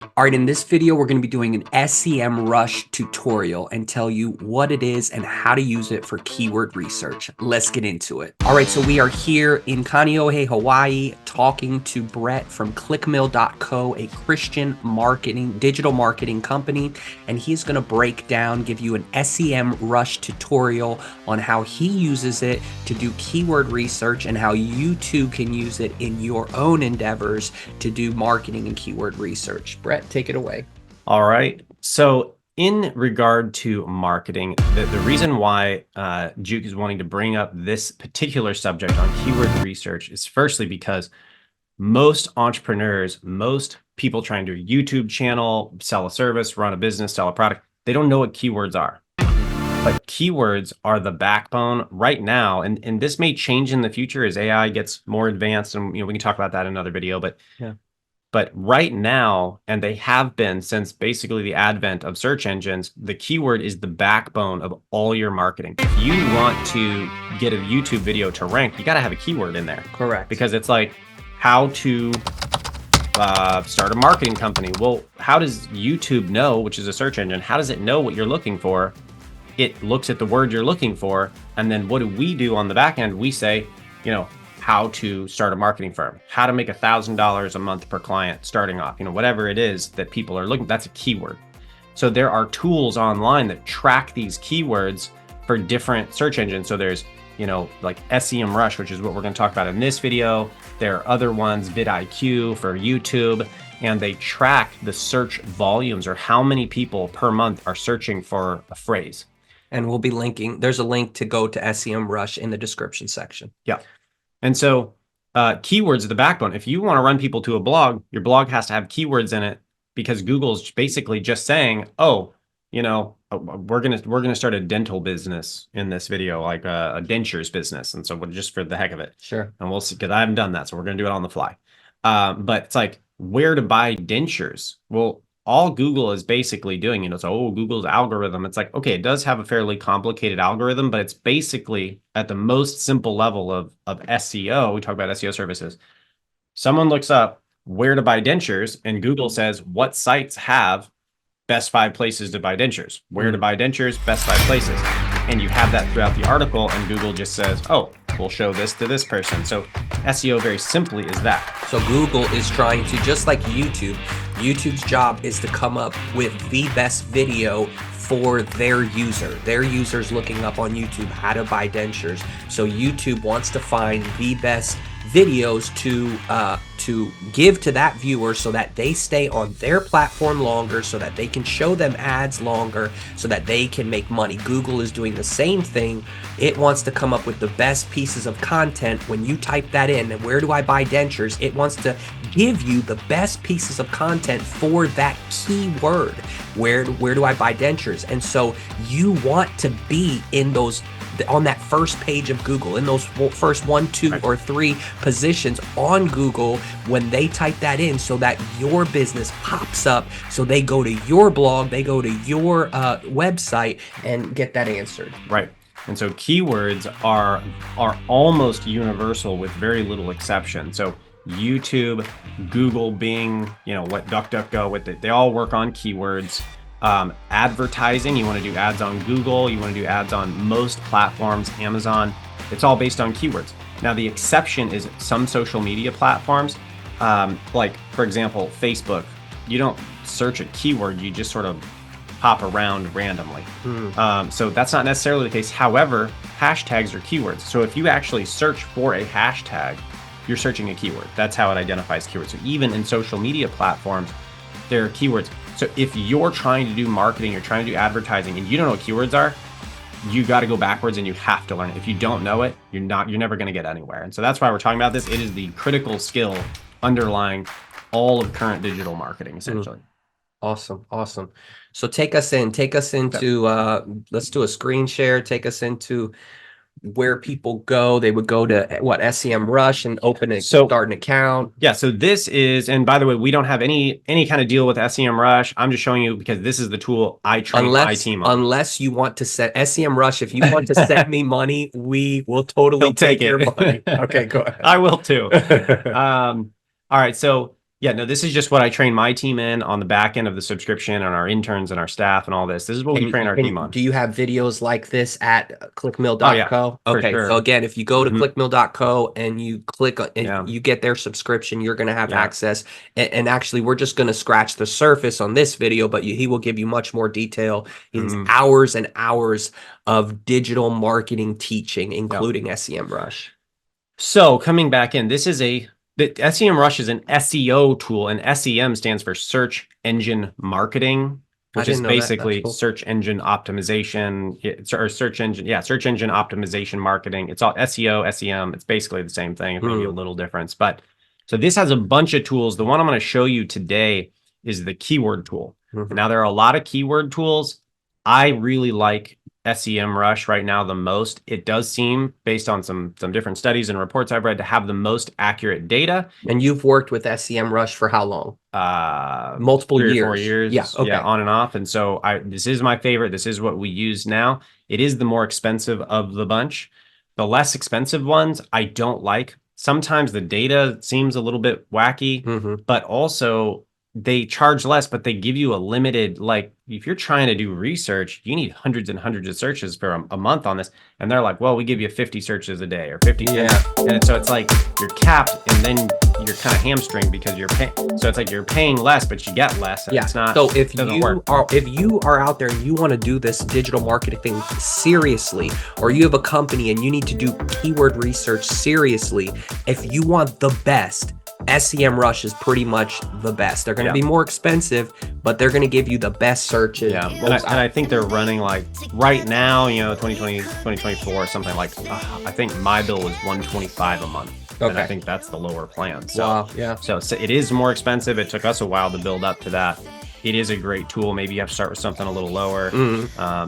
All right, in this video, we're going to be doing an SEM Rush tutorial and tell you what it is and how to use it for keyword research. Let's get into it. All right, so we are here in Kaneohe, Hawaii, talking to Brett from clickmill.co, a Christian digital marketing company, and he's going to break down, give you an SEM Rush tutorial on how he uses it to do keyword research and how you too can use it in your own endeavors to do marketing and keyword research. Brett, take it away. All right. So in regard to marketing, the reason why Juke is wanting to bring up this particular subject on keyword research is firstly because most entrepreneurs, most people trying to do a YouTube channel, sell a service, run a business, sell a product, they don't know what keywords are. But keywords are the backbone right now, and this may change in the future as AI gets more advanced, and we can talk about that in another video. But yeah. But right now, and they have been since basically the advent of search engines, the keyword is the backbone of all your marketing. If you want to get a YouTube video to rank, you got to have a keyword in there. Correct. Because it's like how to start a marketing company. Well, how does YouTube know, which is a search engine, how does it know what you're looking for? It looks at the word you're looking for. And then what do we do on the back end? We say, how to start a marketing firm, how to make $1,000 a month per client starting off, whatever it is that people are looking, that's a keyword. So there are tools online that track these keywords for different search engines. So there's, like SEM Rush, which is what we're going to talk about in this video. There are other ones, VidIQ for YouTube, and they track the search volumes or how many people per month are searching for a phrase. And we'll be linking, there's a link to go to SEM Rush in the description section. Yeah. And so keywords are the backbone. If you want to run people to a blog, your blog has to have keywords in it because Google's basically just saying, oh, we're gonna start a dental business in this video, like a dentures business. And so we're just for the heck of it. Sure. And we'll see, because I haven't done that. So we're going to do it on the fly. But it's like where to buy dentures. Well, all Google is basically doing, Google's algorithm. It's like, okay, it does have a fairly complicated algorithm, but it's basically at the most simple level of SEO. We talk about SEO services. Someone looks up where to buy dentures and Google says, what sites have best 5 places to buy dentures? Where to buy dentures, best 5 places. And you have that throughout the article and Google just says, oh, we'll show this to this person. So SEO very simply is that. So Google is trying to, just like YouTube's job is to come up with the best video for their user. Their user's looking up on YouTube how to buy dentures. So YouTube wants to find the best videos to give to that viewer so that they stay on their platform longer, so that they can show them ads longer, so that they can make money. Google is doing the same thing. It wants to come up with the best pieces of content. When you type that in, and where do I buy dentures, it wants to give you the best pieces of content for that keyword. Where do I buy dentures? And so you want to be in those, on that first page of Google, in those first 1, 2, or 3 positions on Google when they type that in, so that your business pops up, so they go to your blog, they go to your website and get that answered. Right. And so keywords are almost universal with very little exception. So YouTube, Google, Bing, what DuckDuckGo, they all work on keywords. Advertising, you want to do ads on Google, you want to do ads on most platforms, Amazon, it's all based on keywords. Now the exception is some social media platforms, like for example, Facebook, you don't search a keyword, you just sort of pop around randomly. So that's not necessarily the case. However, hashtags are keywords. So if you actually search for a hashtag, you're searching a keyword. That's how it identifies keywords. So even in social media platforms, there are keywords. So if you're trying to do marketing, you're trying to do advertising, and you don't know what keywords are, you got to go backwards and you have to learn it. If you don't know it, you're never going to get anywhere. And so that's why we're talking about this. It is the critical skill underlying all of current digital marketing, essentially. Awesome. So take us into, let's do a screen share. Take us into where people go. They would go to what, SEM Rush, and start an account. Yeah. So this is, and by the way, we don't have any kind of deal with SEM Rush. I'm just showing you because this is the tool I train my team on. Unless you want to set SEM Rush, if you want to send me money, we will totally take your money. Okay, go ahead. I will too. All right. So Yeah, no, this is just what I train my team in on the back end of the subscription and our interns and our staff and all this. This is what we train our team on. Do you have videos like this at clickmill.co? Oh, yeah, Okay, sure. so again, if you go to clickmill.co and you click and you get their subscription, you're going to have access. And actually, we're just going to scratch the surface on this video, but he will give you much more detail. He has hours and hours of digital marketing teaching, including SEMrush. So coming back in, this is the SEMrush is an SEO tool, and SEM stands for search engine marketing, which is basically search engine optimization or search engine optimization marketing. It's all SEO, SEM. It's basically the same thing. It may be a little difference, but so this has a bunch of tools. The one I'm going to show you today is the keyword tool. Now there are a lot of keyword tools. I really like SEMrush right now the most. It does seem, based on some different studies and reports I've read, to have the most accurate data. And you've worked with SEMrush for how long? Multiple years. 4 years. Yeah. Okay. Yeah, on and off. And so this is my favorite. This is what we use now. It is the more expensive of the bunch. The less expensive ones I don't like. Sometimes the data seems a little bit wacky, but also they charge less, but they give you a limited, like if you're trying to do research, you need hundreds and hundreds of searches for a month on this. And they're like, well, we give you 50 searches a day or 50. Yeah. And so it's like you're capped and then you're kind of hamstringed because you're paying. So it's like you're paying less, but you get less. And it's not, so if you are out there and you want to do this digital marketing thing seriously, or you have a company and you need to do keyword research seriously, if you want the best, SEMrush is pretty much the best. They're going to be more expensive, but they're going to give you the best searches. Yeah, and I think they're running like right now, 2020, 2024, something like, I think my bill was $125 a month. Okay. And I think that's the lower plan. So, wow, yeah. So it is more expensive. It took us a while to build up to that. It is a great tool. Maybe you have to start with something a little lower.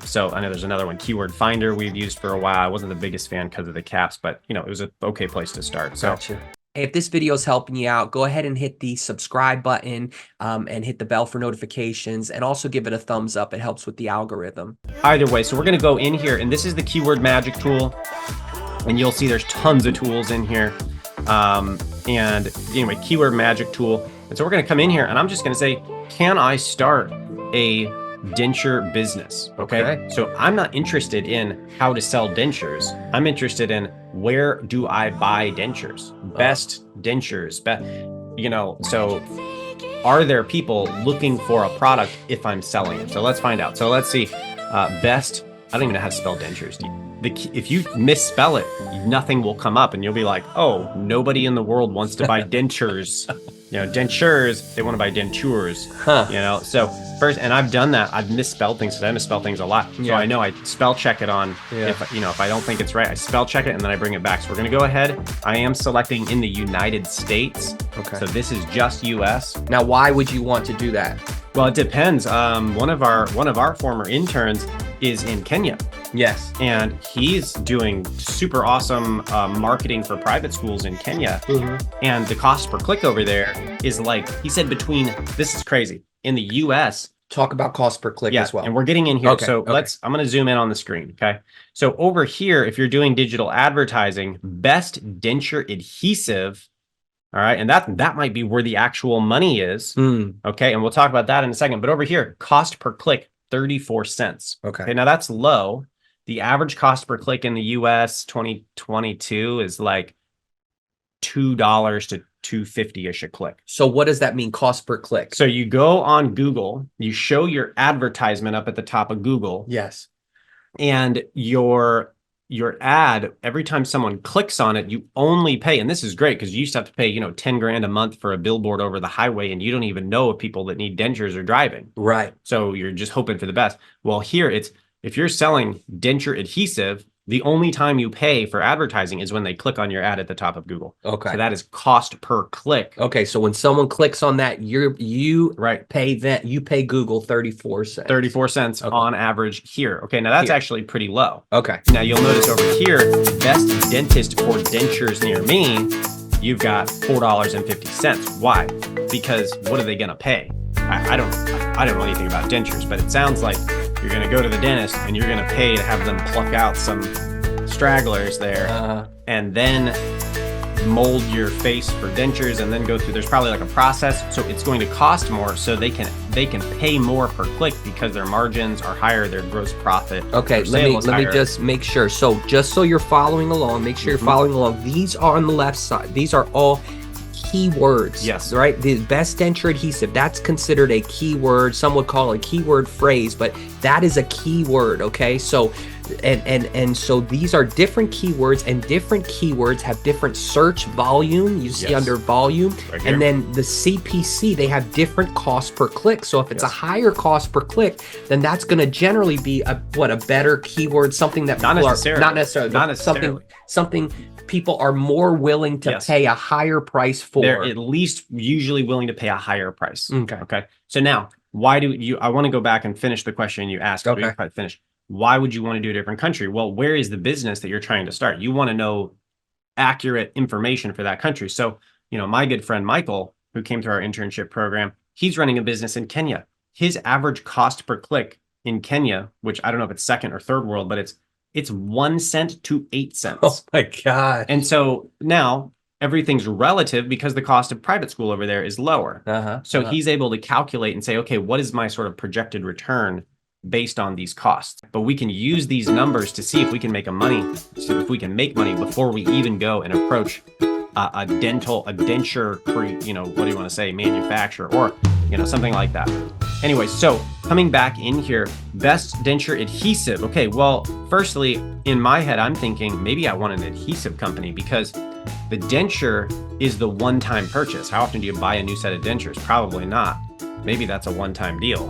So I know there's another one, Keyword Finder, we've used for a while. I wasn't the biggest fan because of the caps, but it was an okay place to start. So. Gotcha. If this video is helping you out, go ahead and hit the subscribe button and hit the bell for notifications, and also give it a thumbs up. It helps with the algorithm. Either way, so we're going to go in here, and this is the Keyword Magic tool, and you'll see there's tons of tools in here. And anyway, Keyword Magic tool. And so we're going to come in here, and I'm just going to say, can I start a denture business? Okay. So I'm not interested in how to sell dentures. I'm interested in where do I buy dentures? Best dentures. So are there people looking for a product if I'm selling it? So let's find out. So let's see. Best, I don't even know how to spell dentures. If you misspell it, nothing will come up and you'll be like, oh, nobody in the world wants to buy dentures. Dentures, they want to buy dentures. So first, and I've done that. I've misspelled things because I misspell things a lot. So I know I spell check it on. If I don't think it's right, I spell check it and then I bring it back. So we're going to go ahead. I am selecting in the United States. Okay. So this is just US. Now, why would you want to do that? Well, it depends. One of our former interns is in Kenya. Yes. And he's doing super awesome marketing for private schools in Kenya. And the cost per click over there is like, he said this is crazy. In the US. Talk about cost per click as well. And we're getting in here. Okay, so I'm going to zoom in on the screen. Okay. So over here, if you're doing digital advertising, best denture adhesive. All right. And that might be where the actual money is. Okay. And we'll talk about that in a second. But over here, cost per click, 34 cents. Okay. Now that's low. The average cost per click in the US 2022 is like $2 to $2.50-ish a click. So what does that mean, cost per click? So you go on Google, you show your advertisement up at the top of Google. Yes. And your ad, every time someone clicks on it, you only pay, and this is great because you used to have to pay, 10 grand a month for a billboard over the highway, and you don't even know if people that need dentures are driving. Right. So you're just hoping for the best. Well, here if you're selling denture adhesive, the only time you pay for advertising is when they click on your ad at the top of Google. Okay. So that is cost per click. Okay. So when someone clicks on that, you pay Google 34 cents. 34 cents on average here. Okay. Now that's actually pretty low. Okay. Now you'll notice over here, best dentist for dentures near me, you've got $4.50. Why? Because what are they going to pay? I don't know anything about dentures, but it sounds like you're going to go to the dentist and you're going to pay to have them pluck out some stragglers there. And then mold your face for dentures and then go through, there's probably like a process. So it's going to cost more, so they can pay more per click because their margins are higher, their gross profit. Okay, let me just make sure. So just so you're following along, make sure you're following along. These are on the left side. These are all keywords. Yes. Right? The best denture adhesive, that's considered a keyword. Some would call it a keyword phrase, but that is a keyword, okay? So and so these are different keywords, and different keywords have different search volume. You see under volume, right here. And then the CPC, they have different cost per click. So if it's a higher cost per click, then that's going to generally be a better keyword, something that not necessarily something people are more willing to pay a higher price for. They're at least usually willing to pay a higher price. Okay. So now, why do you? I want to go back and finish the question you asked. Okay. Finish. Why would you want to do a different country? Well, where is the business that you're trying to start? You want to know accurate information for that country. So, my good friend Michael, who came through our internship program, he's running a business in Kenya. His average cost per click in Kenya, which I don't know if it's second or third world, but it's 1 cent to 8 cents. Oh my God. And so now everything's relative because the cost of private school over there is lower. So he's able to calculate and say, okay, what is my sort of projected return based on these costs? But we can use these numbers to see if we can make money before we even go and approach a denture, what do you want to say, manufacturer, or something like that. Anyway, so coming back in here, best denture adhesive. Okay, well, firstly, in my head, I'm thinking maybe I want an adhesive company, because the denture is the one-time purchase. How often do you buy a new set of dentures? Probably not. Maybe that's a one-time deal,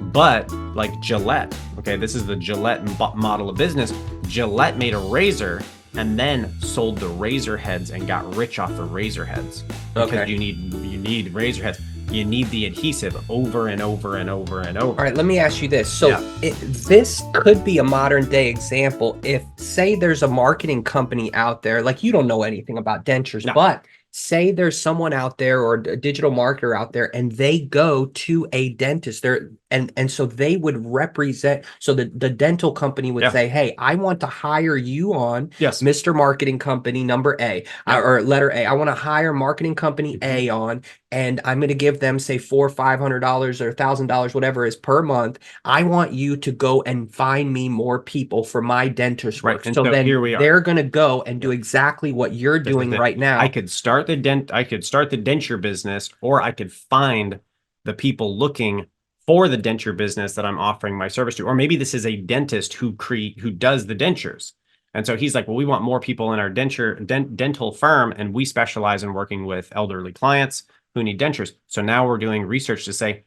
But like Gillette, okay, this is the Gillette model of business. Gillette made a razor and then sold the razor heads and got rich off the razor heads. Because you need razor heads. You need the adhesive over and over and over and over. All right, let me ask you this. So this could be a modern day example. If, say, there's a marketing company out there, like, you don't know anything about dentures, but say there's someone out there or a digital marketer out there, and they go to a dentist there, and so they would represent, so the dental company would say, hey, I want to hire you on, Mr. Marketing Company number A, or letter A. I want to hire marketing company A on, and I'm going to give them, say, $400 or $500 or $1,000, whatever it is, per month. I want you to go and find me more people for my dentist work. And so then here we are. They're going to go and do exactly what you're doing right now. I could start the denture business, or I could find the people looking for the denture business that I'm offering my service to. Or maybe this is a dentist who does the dentures. And so he's like, well, we want more people in our dental firm, and we specialize in working with elderly clients who need dentures. So now we're doing research to say,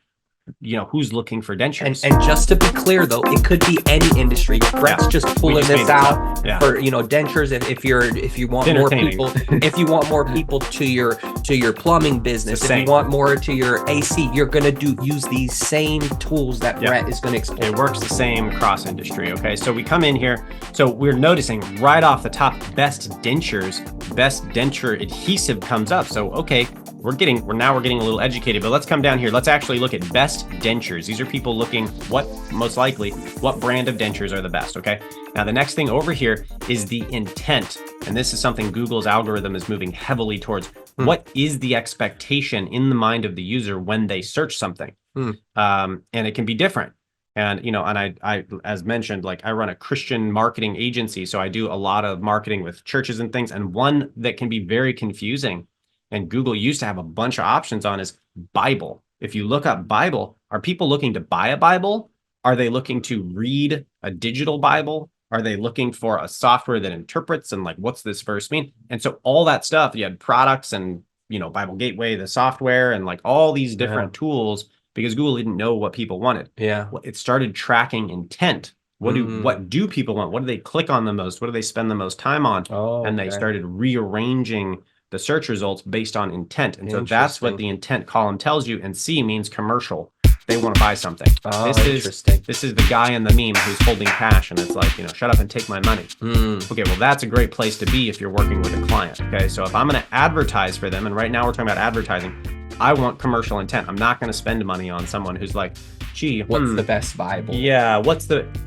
who's looking for dentures. And just to be clear, though, it could be any industry. Brett's just pulling this out for dentures. If you want more people, if you want more people to your plumbing business, if you want more to your AC, you're gonna use these same tools that Brett is gonna explain. It works the same cross industry. Okay, so we come in here. So we're noticing right off the top, best denture adhesive comes up. So okay, we're getting a little educated, but let's come down here. Let's actually look at best dentures. These are people looking what brand of dentures are the best, okay? Now the next thing over here is the intent. And this is something Google's algorithm is moving heavily towards. What is the expectation in the mind of the user when they search something? And it can be different. And, and I, as mentioned, like, I run a Christian marketing agency. So I do a lot of marketing with churches and things. And one that can be very confusing, and Google used to have a bunch of options on, is Bible. If you look up Bible, are people looking to buy a Bible? Are they looking to read a digital Bible? Are they looking for a software that interprets and, like, what's this verse mean? And so all that stuff, you had products and, Bible Gateway, the software, and like all these different tools, because Google didn't know what people wanted. It started tracking intent. What do people want? What do they click on the most? What do they spend the most time on? And they started rearranging the search results based on intent. And so that's what the intent column tells you. And C means commercial. They want to buy something. This is the guy in the meme who's holding cash, and it's like, shut up and take my money. Okay, well, that's a great place to be if you're working with a client. Okay, so if I'm going to advertise for them, and right now we're talking about advertising, I want commercial intent. I'm not going to spend money on someone who's like, gee, what's the best Bible? Yeah,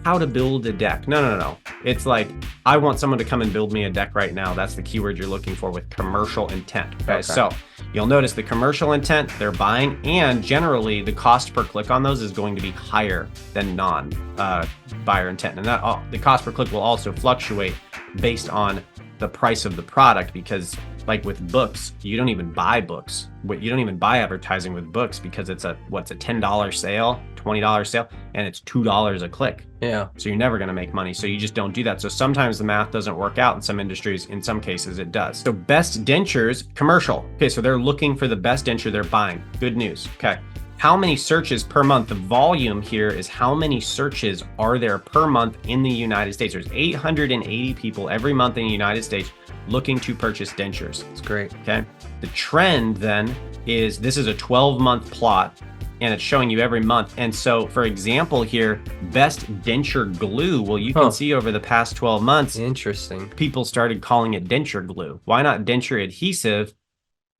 how to build a deck? No. It's like, I want someone to come and build me a deck right now. That's the keyword you're looking for with commercial intent. Okay. So you'll notice the commercial intent, they're buying, and generally the cost per click on those is going to be higher than non-buyer intent. And the cost per click will also fluctuate based on the price of the product, because like with books, you don't even buy books. You don't even buy advertising with books because it's a $10 sale, $20 sale, and it's $2 a click. Yeah. So you're never going to make money. So you just don't do that. So sometimes the math doesn't work out in some industries. In some cases, it does. So best dentures, commercial. Okay, so they're looking for the best denture they're buying. Good news. Okay. How many searches per month? The volume here is how many searches are there per month in the United States. There's 880 people every month in the United States looking to purchase dentures. That's great. Okay. The trend then is, this is a 12-month plot and it's showing you every month. And so for example here, best denture glue. Well, you can see over the past 12 months, interesting, people started calling it denture glue. Why not denture adhesive?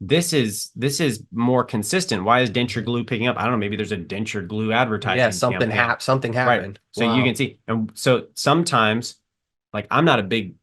This is more consistent. Why is denture glue picking up? I don't know. Maybe there's a denture glue advertising. Yeah, something happened. Right. So you can see, and so sometimes, like, I'm not a big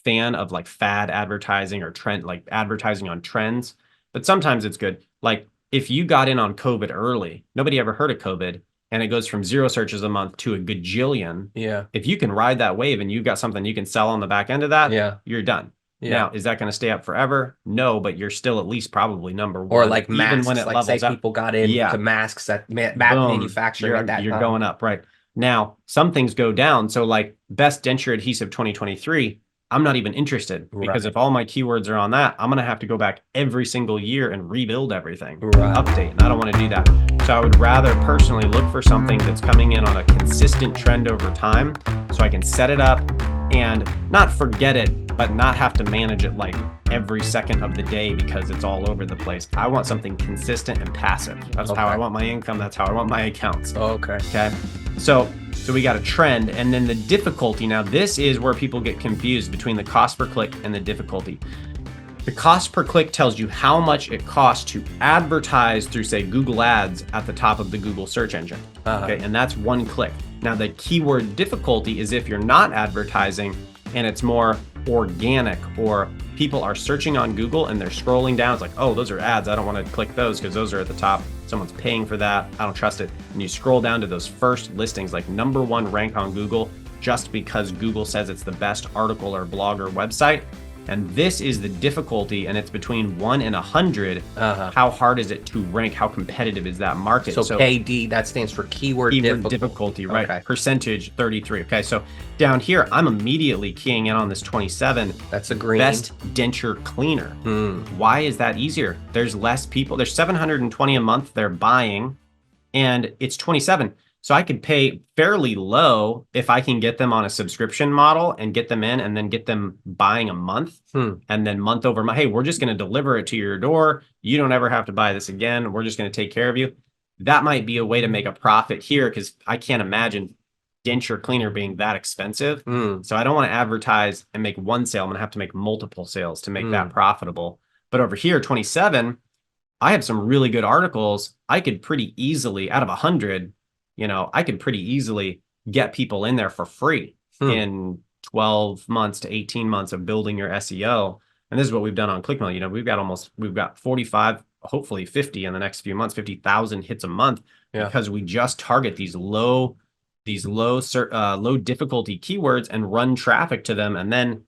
fan of like fad advertising or trend, like advertising on trends, but sometimes it's good. Like if you got in on COVID early, nobody ever heard of COVID, and it goes from 0 searches a month to a gajillion. Yeah. If you can ride that wave and you've got something you can sell on the back end of that, you're done. Yeah. Now, is that going to stay up forever? No, but you're still at least probably number one. Or like masks, even when it like say people got into masks at manufacturing at that you're time. Going up, right? Now, some things go down. So like best denture adhesive 2023, I'm not even interested, because if all my keywords are on that, I'm going to have to go back every single year and rebuild everything, update, and I don't want to do that. So I would rather personally look for something that's coming in on a consistent trend over time, so I can set it up and not forget it, but not have to manage it like every second of the day because it's all over the place. I want something consistent and passive. That's how I want my income. That's how I want my accounts. Okay. So we got a trend, and then the difficulty. Now this is where people get confused between the cost per click and the difficulty. The cost per click tells you how much it costs to advertise through, say, Google Ads at the top of the Google search engine. Okay, and that's 1 click. Now the keyword difficulty is if you're not advertising and it's more organic, or people are searching on Google and they're scrolling down. It's like, oh, those are ads. I don't want to click those because those are at the top. Someone's paying for that. I don't trust it. And you scroll down to those first listings, like #1 rank on Google, just because Google says it's the best article or blog or website. And this is the difficulty, and it's between 1 and 100. How hard is it to rank? How competitive is that market? So KD, that stands for keyword difficulty, right? Okay. Percentage 33. Okay, so down here, I'm immediately keying in on this 27. That's a green. Best denture cleaner. Why is that easier? There's less people. There's 720 a month they're buying, and it's 27. So I could pay fairly low if I can get them on a subscription model and get them in and then get them buying a month, and then month over month. Hey, we're just going to deliver it to your door. You don't ever have to buy this again. We're just going to take care of you. That might be a way to make a profit here, because I can't imagine denture cleaner being that expensive. So I don't want to advertise and make 1 sale. I'm going to have to make multiple sales to make that profitable. But over here, 27, I have some really good articles. I could pretty easily, out of 100, I could pretty easily get people in there for free in 12 months to 18 months of building your SEO. And this is what we've done on ClickMill. We've got 45, hopefully 50 in the next few months, 50,000 hits a month, because we just target these low difficulty keywords and run traffic to them. And then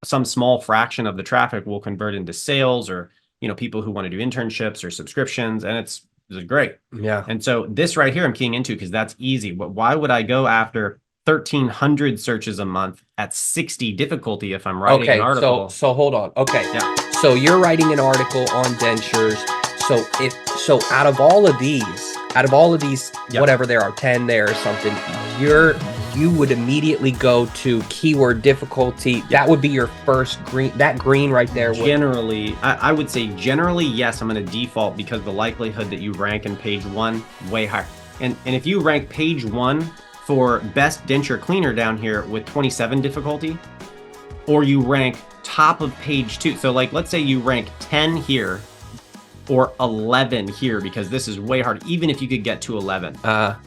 some small fraction of the traffic will convert into sales, or, people who want to do internships or subscriptions. And it's great. Yeah. And so this right here I'm keying into because that's easy. But why would I go after 1,300 searches a month at 60 difficulty if I'm writing an article? So hold on. Okay. Yeah. So you're writing an article on dentures. So out of all of these, whatever there are 10 there or something, you would immediately go to keyword difficulty. That would be your first green. That green right there. Generally, I would say generally, yes, I'm going to default, because the likelihood that you rank in page 1 way higher. And if you rank page 1 for best denture cleaner down here with 27 difficulty, or you rank top of page 2. So like, let's say you rank 10 here or 11 here, because this is way hard. Even if you could get to 11,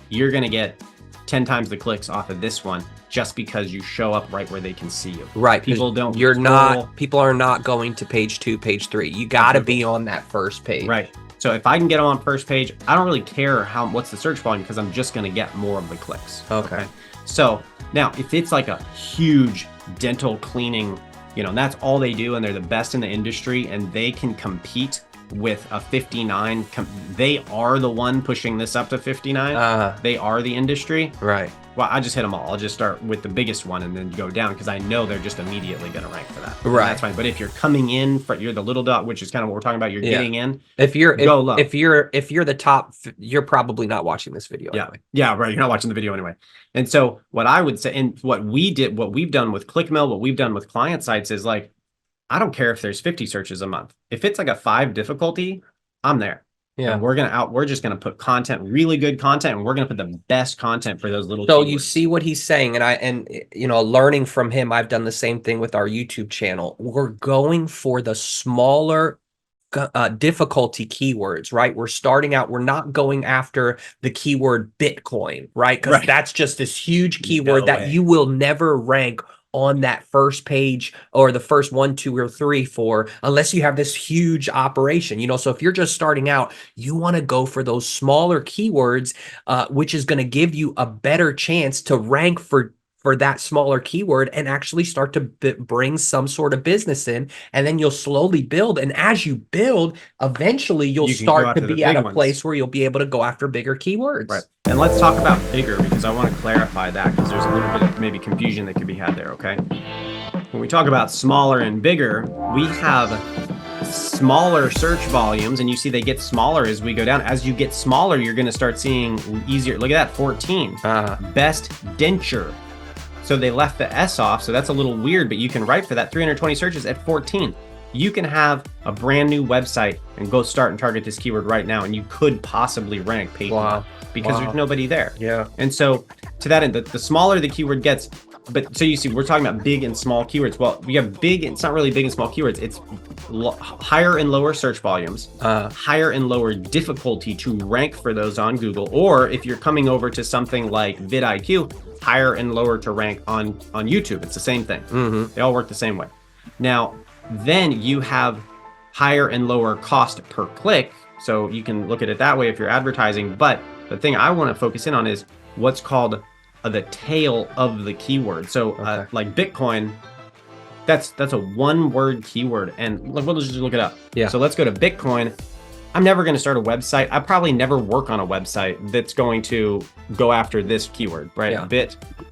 you're going to get 10 times the clicks off of this one just because you show up right where they can see you. Right. People don't. People are not going to page 2, page 3. You got to be on that first page. Right. So if I can get them on first page, I don't really care what's the search volume, because I'm just going to get more of the clicks. Okay. So now if it's like a huge dental cleaning, and that's all they do, and they're the best in the industry, and they can compete with a 59, they are the one pushing this up to 59. They are the industry. Right. Well, I just hit them all. I'll just start with the biggest one and then go down, because I know they're just immediately going to rank for that. Right. That's fine. But if you're coming in, you're the little dot, which is kind of what we're talking about. You're getting in. If you're the top, you're probably not watching this video. Yeah. Anyway. Yeah. Right. You're not watching the video anyway. And so what I would say, and what we've done with ClickMill, what we've done with client sites is like, I don't care if there's 50 searches a month. If it's like a 5 difficulty, I'm there. Yeah. And we're just gonna put content, really good content, and we're gonna put the best content for those little So keywords. You see what he's saying, and learning from him, I've done the same thing with our YouTube channel. We're going for the smaller difficulty keywords, right? We're starting out, we're not going after the keyword Bitcoin, right? Because that's just this huge keyword that you will never rank on that first page or the first 1, 2, or 3 for, unless you have this huge operation, so if you're just starting out, you want to go for those smaller keywords, which is going to give you a better chance to rank for that smaller keyword and actually start to bring some sort of business in. And then you'll slowly build. And as you build, eventually you'll start to be at a place where you'll be able to go after bigger keywords. Right. And let's talk about bigger, because I want to clarify that, because there's a little bit of maybe confusion that could be had there. Okay. When we talk about smaller and bigger, we have smaller search volumes, and you see they get smaller as we go down. As you get smaller, you're going to start seeing easier. Look at that, 14. Best denture. So they left the S off, so that's a little weird, but you can write for that 320 searches at 14. You can have a brand new website and go start and target this keyword right now, and you could possibly rank page one because there's nobody there. Yeah. And so to that end, the smaller the keyword gets, but so you see, we're talking about big and small keywords. Well, we have big, it's not really big and small keywords. It's higher and lower search volumes, higher and lower difficulty to rank for those on Google. Or if you're coming over to something like VidIQ, higher and lower to rank on YouTube. It's the same thing. They all work the same way. Now, then you have higher and lower cost per click. So you can look at it that way if you're advertising. But the thing I want to focus in on is what's called the tail of the keyword. So like Bitcoin, that's a 1-word keyword. And we'll just look it up. Yeah. So let's go to Bitcoin. I'm never going to start a website. I probably never work on a website that's going to go after this keyword, right? Yeah.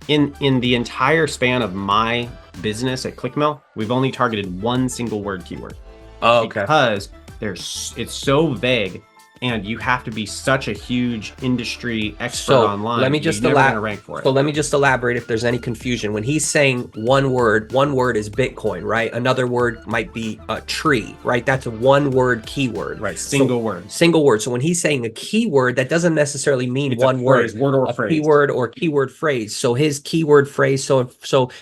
In the entire span of my business at ClickMill, we've only targeted 1 single word keyword. Oh, okay. Because it's so vague, and you have to be such a huge industry expert online. Let me just elaborate. So let me just elaborate if there's any confusion. When he's saying one word is Bitcoin, right? Another word might be a tree, right? That's a 1-word keyword. Right, single word. Single word. So when he's saying a keyword, that doesn't necessarily mean it's one word. Word or phrase. Keyword or keyword phrase. So his keyword phrase, so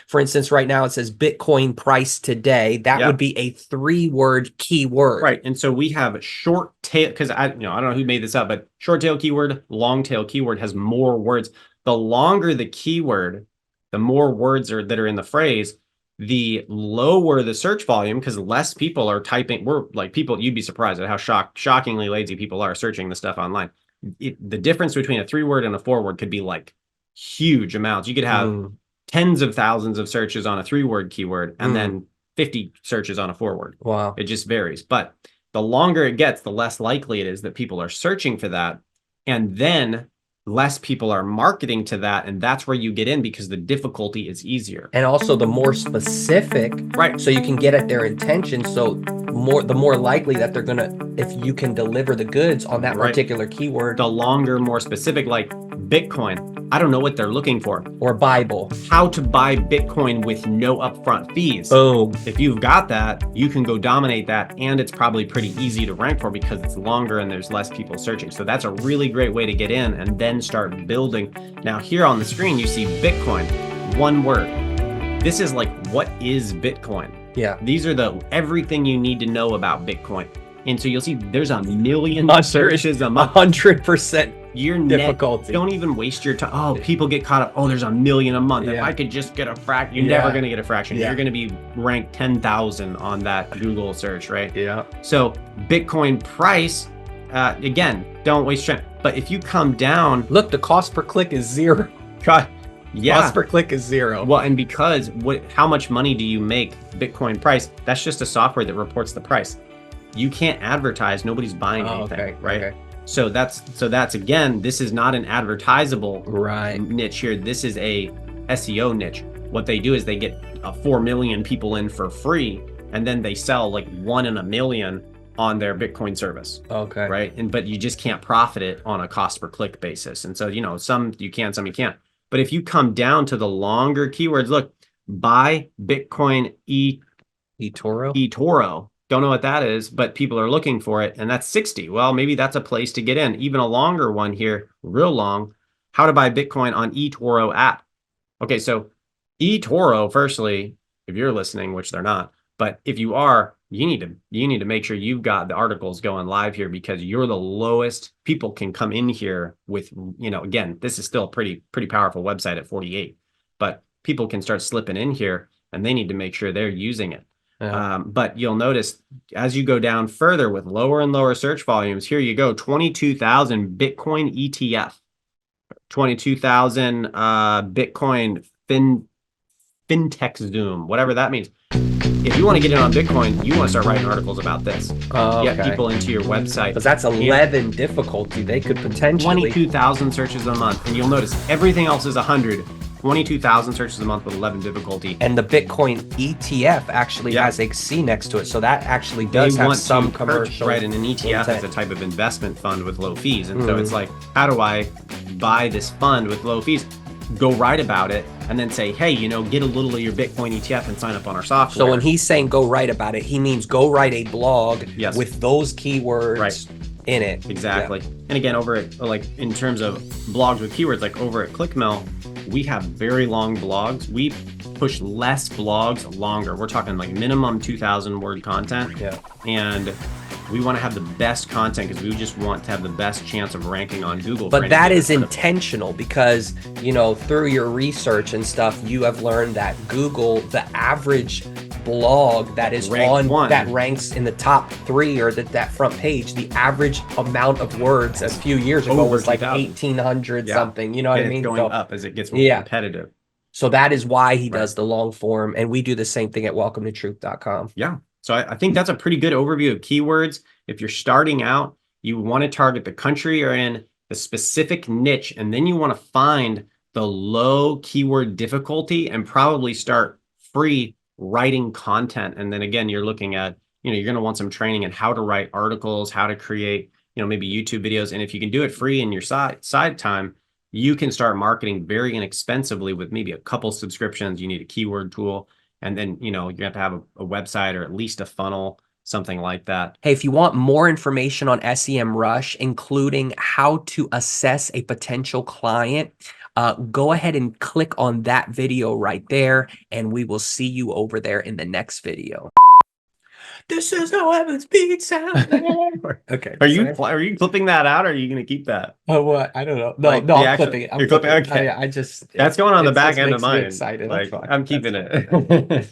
for instance, right now it says Bitcoin price today. That would be a 3-word keyword. Right, and so we have short tail, because I don't know who made this up, but short tail keyword, long tail keyword has more words. The longer the keyword, the more words that are in the phrase, the lower the search volume, because less people are typing. We're like people, you'd be surprised at how shockingly lazy people are searching the stuff online. The difference between a 3-word and a 4-word could be like huge amounts. You could have tens of thousands of searches on a 3-word keyword and then 50 searches on a 4-word. Wow. It just varies. But the longer it gets, the less likely it is that people are searching for that. And then less people are marketing to that. And that's where you get in, because the difficulty is easier. And also the more specific, right? So you can get at their intention. So the more likely that they're going to, if you can deliver the goods on that particular keyword. The longer, more specific, like Bitcoin. I don't know what they're looking for. Or Bible. How to buy Bitcoin with no upfront fees. Boom. If you've got that, you can go dominate that. And it's probably pretty easy to rank for because it's longer and there's less people searching. So that's a really great way to get in and then start building. Now here on the screen, you see Bitcoin, 1 word. This is like, what is Bitcoin? Yeah. These are everything you need to know about Bitcoin. And so you'll see there's a million searches a month. 100% Your difficulty. Don't even waste your time. Oh, people get caught up. Oh, there's a million a month. If I could just get a fraction, you're never going to get a fraction. You're going to be ranked 10,000 on that Google search, right? Yeah. So Bitcoin price, again, don't waste your time. But if you come down, look, the cost per click is 0. God, Cost per click is 0. Well, and because how much money do you make Bitcoin price? That's just a software that reports the price. You can't advertise. Nobody's buying anything, right? Okay. So that's again, this is not an advertisable niche here. This is a SEO niche. What they do is they get 4 million people in for free, and then they sell like 1 in a million on their Bitcoin service. Okay. Right. But you just can't profit it on a cost per click basis. And so, some you can, some you can't. But if you come down to the longer keywords, look, buy Bitcoin eToro. Don't know what that is, but people are looking for it, and that's 60. Well, maybe that's a place to get in. Even a longer one here, real long, how to buy Bitcoin on eToro app. Okay, so eToro, firstly, if you're listening, which they're not, but if you are, you need to make sure you've got the articles going live here, because you're the lowest. People can come in here with, again, this is still a pretty powerful website at 48, but people can start slipping in here, and they need to make sure they're using it. Yeah. But you'll notice as you go down further with lower and lower search volumes, here you go, 22,000 Bitcoin ETF, 22,000 Bitcoin fintech Zoom, whatever that means. If you want to get in on Bitcoin, you want to start writing articles about this. Get people into your website. Because that's 11 difficulty. They could potentially 22,000 searches a month, and you'll notice everything else is 100. 22,000 searches a month with 11 difficulty. And the Bitcoin ETF actually has a C next to it. So that actually does have some commercial. Right, and an ETF is a type of investment fund with low fees. And so it's like, how do I buy this fund with low fees? Go write about it and then say, hey, get a little of your Bitcoin ETF and sign up on our software. So when he's saying go write about it, he means go write a blog with those keywords in it. Exactly. Yeah. And again, over at, in terms of blogs with keywords, like over at ClickMill, we have very long blogs. We push less blogs longer. We're talking like minimum 2,000 word content. Yeah. And we want to have the best content because we just want to have the best chance of ranking on Google. But that is intentional because, through your research and stuff, you have learned that Google, the average blog that is that ranks in the top 3 or that front page, the average amount of words a few years ago was like 1,800 something. You know what I mean? It's going up as it gets more competitive. So that is why he does the long form, and we do the same thing at welcometotruth.com. Yeah. So I think that's a pretty good overview of keywords. If you're starting out, you want to target the country you're in, the specific niche, and then you want to find the low keyword difficulty and probably start free writing content. And then again, you're looking at, you're going to want some training in how to write articles, how to create, maybe YouTube videos. And if you can do it free in your side time, you can start marketing very inexpensively with maybe a couple subscriptions. You need a keyword tool. And then, you have to have a website or at least a funnel, something like that. Hey, if you want more information on SEM Rush, including how to assess a potential client, go ahead and click on that video right there, and we will see you over there in the next video. This is how heaven's beat sound. Okay. Are you clipping that out, or are you going to keep that? Oh, what? I don't know. No, I'm clipping it. You're clipping. Okay. That's going on the back end of mine. Excited. I'm keeping it.